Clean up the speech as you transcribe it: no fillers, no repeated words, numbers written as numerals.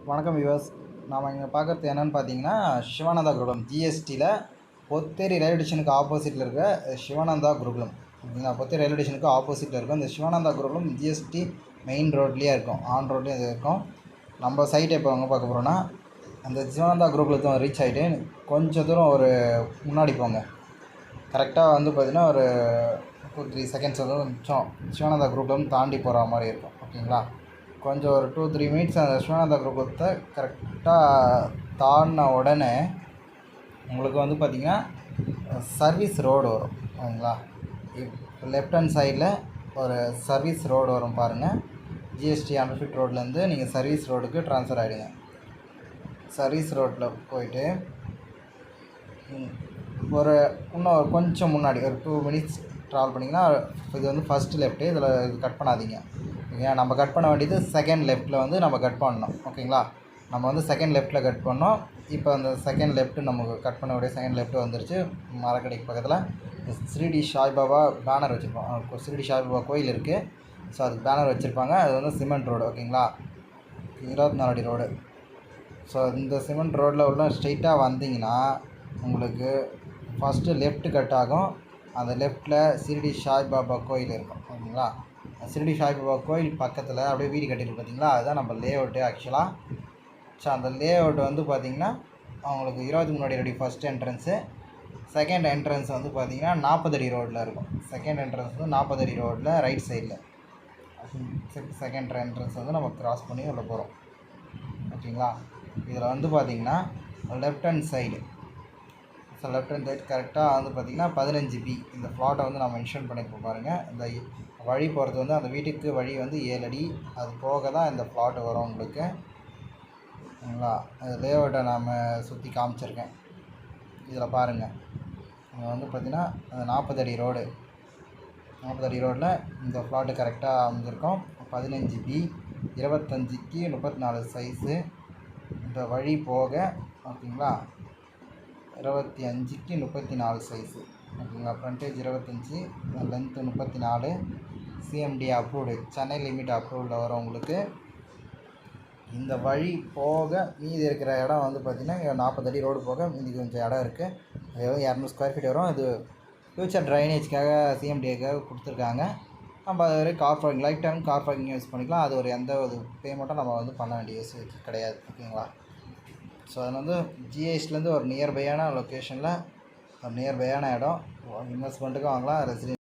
வணக்கம் வியூவர்ஸ். நாம் இங்கே பார்க்குறது என்னென்னு பார்த்தீங்கன்னா, சிவானந்தா குருகுலம் ஜிஎஸ்டியில் பொத்தேரி ரயில்வே ஸ்டேஷனுக்கு ஆப்போசிட்டில் இருக்க சிவானந்தா குருகுலம். ஓகேங்களா, பொத்தேரி ரயில்வே ஸ்டேஷனுக்கு ஆப்போசிட்டில் இருக்கும் இந்த சிவானந்தா குருகுலம் ஜிஎஸ்டி மெயின் ரோட்லேயே இருக்கும், ஆன் ரோட்லேயே இது இருக்கும். நம்ம சைட்டை இப்போ அங்கே பார்க்க போகிறோன்னா, அந்த சிவானந்தா குருகுலத்தை ரீச் ஆகிட்டு கொஞ்சம் தூரம் ஒரு முன்னாடி போங்க. கரெக்டாக வந்து பார்த்திங்கன்னா ஒரு 2-3 செகண்ட்ஸ் வந்து கொஞ்சம் சிவானந்தா குருகுலம் தாண்டி போகிற மாதிரி இருக்கும். ஓகேங்களா, கொஞ்சம் ஒரு 2-3 மினிட்ஸ் அந்த சிவானந்தா குருகுலத்தை கரெக்டாக தாண்டின உடனே உங்களுக்கு வந்து பார்த்திங்கன்னா சர்வீஸ் ரோடு வரும். ஓகேங்களா, இப்போ லெஃப்ட் ஹேண்ட் சைடில் ஒரு சர்வீஸ் ரோடு வரும் பாருங்கள். ஜிஎஸ்டி அண்டர்ஃபிட் ரோட்லேருந்து நீங்கள் சர்வீஸ் ரோடுக்கு ட்ரான்ஸ்ஃபர் ஆகிடுங்க. சர்வீஸ் ரோட்டில் போயிட்டு ஒரு இன்னும் கொஞ்சம் முன்னாடி ஒரு 2 மினிட்ஸ் ட்ராவல் பண்ணிங்கன்னா இது வந்து ஃபஸ்ட்டு லெஃப்ட்டு. இதில் இது கட் பண்ணாதீங்க. ஓகேங்களா, நம்ம கட் பண்ண வேண்டியது செகண்ட் லெஃப்ட்டில் வந்து நம்ம கட் பண்ணணும். ஓகேங்களா, நம்ம வந்து செகண்ட் லெஃப்ட்டில் கட் பண்ணோம். இப்போ அந்த செகண்ட் லெஃப்ட்டு நமக்கு கட் பண்ண வேண்டிய செகண்ட் லெஃப்ட்டு வந்துருச்சு. மரக்கடைக்கு பக்கத்தில் ஸ்ரீடி சாய்பாபா பேனர் வச்சுருப்போம். ஸ்ரீடி சாய்பாபா கோயில் இருக்குது. ஸோ அதுக்கு பேனர் வச்சுருப்பாங்க. அது வந்து சிமெண்ட் ரோடு. ஓகேங்களா, 24 அடி ரோடு. ஸோ இந்த சிமெண்ட் ரோட்டில் உள்ள ஸ்ட்ரெயிட்டாக வந்தீங்கன்னா உங்களுக்கு ஃபஸ்ட்டு லெஃப்ட்டு கட் ஆகும். அந்த லெஃப்ட்டில் ஷிரடி சாய்பாபா கோயில் இருக்கும். ஓகேங்களா, ஷிரடி சாய்பாபா கோயில் பக்கத்தில் அப்படியே வீடு கட்டிட்டு பார்த்தீங்களா, அதுதான் நம்ம லே அவுட்டு ஆக்சுவலாக. ஸோ அந்த லே அவுட் வந்து பார்த்திங்கன்னா அவங்களுக்கு 23 அடி ஃபஸ்ட் என்ட்ரன்ஸு. செகண்ட் என்ட்ரன்ஸ் வந்து பார்த்திங்கன்னா 40 அடி ரோட்டில் இருக்கும். செகண்ட் என்ட்ரன்ஸ் வந்து 40 அடி ரோட்டில் ரைட் சைடில். செகண்ட் என்ட்ரன்ஸ் வந்து நம்ம க்ராஸ் பண்ணி உள்ள போகிறோம். ஓகேங்களா, இதில் வந்து பார்த்திங்கன்னா லெஃப்ட் ஹேண்ட் சைடு கரெக்டாக வந்து பார்த்திங்கன்னா 15B இந்த ஃப்ளாட்டை வந்து நான் மென்ஷன் பண்ணியிருப்போம் பாருங்கள். இந்த வழி போகிறது வந்து அந்த வீட்டுக்கு வழி வந்து 7 அடி. அது போக தான் இந்த ஃப்ளாட்டு வரும் உங்களுக்கு. ஓகேங்களா, அது லேஅவுட்டை நாம் சுற்றி காமிச்சிருக்கேன். இதில் பாருங்கள், இங்கே வந்து பார்த்திங்கன்னா அந்த 40 அடி ரோடு. 40 அடி ரோடில் இந்த ஃப்ளாட்டு கரெக்டாக அமைஞ்சிருக்கோம். 15B 25க்கு 34 size. இந்த வழி போக ஓகேங்களா 25க்கு 34 சைஸு. ஓகேங்களா, frontage 25, length 34. CMDA approved, Chennai limit அப்ரூவ்டில் வரும் உங்களுக்கு. இந்த வழி போக மீதி இருக்கிற இடம் வந்து பார்த்திங்கன்னா 40 அடி ரோடு போக மீதி கொஞ்சம் இடம் இருக்குது. அது 200 ஸ்கொயர் ஃபீட் வரும். இது ஃப்யூச்சர் ட்ரைனேஜ்க்காக சிஎம்டிக்காக கொடுத்துருக்காங்க. நம்ம அது வரைக்கும் car parking life time car parking use பண்ணிக்கலாம். அது ஒரு எந்த ஒரு பேமெண்ட்டும் நம்ம வந்து பண்ண வேண்டிய யூஸ் கிடையாது. ஓகேங்களா, ஸோ அதில் வந்து ஜிஎஸ்டிலேருந்து ஒரு நியர்பையான லொக்கேஷனில் ஒரு நியர்பையான இடம். இன்வெஸ்ட்மெண்ட்டுக்கும் வாங்கலாம், ரெசிடென்ட்